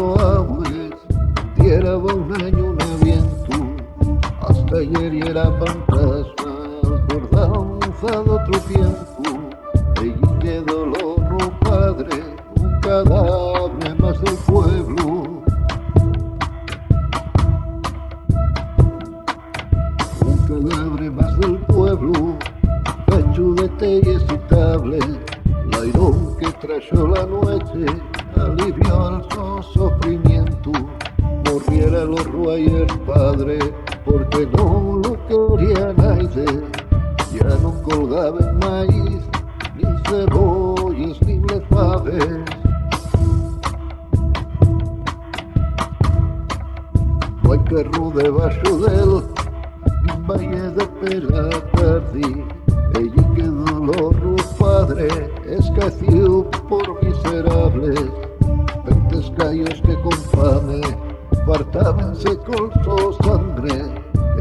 nuestro abuelo diera un año un aviento, hasta ayer y era fantasma, acordanza de otro tiempo, y qué dolor, no padre, un cadáver más del pueblo. Un cadáver más del pueblo, pecho de telles y tables, lairón que trayó la noche, alivió el sufrimiento, muriera los ruayes padre, porque no lo quería nadie, ya no colgaban maíz, ni cebollas, ni les faves. No hay perro debajo del valle de Pelacardi, ella que dolor padre, escació por miserables, 20 callos que con fame partábanse con su sangre,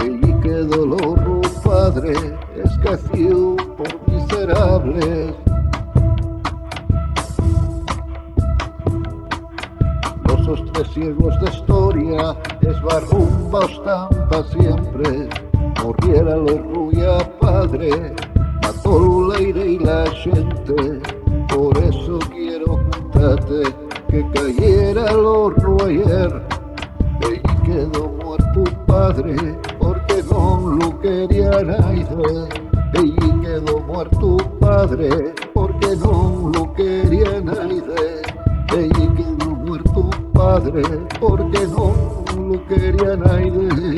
ella que dolor padre, escació por miserables. Los tres ciegos de historia esbarrumba estampa siempre, muriera lo ruya padre, mató el aire y la gente, por eso quiero contarte que cayera el horno ayer, y quedó muerto padre, porque no lo quería nadie, y quedó muerto padre, porque no lo quería nadie, y quedó muerto padre, porque no lo quería nadie.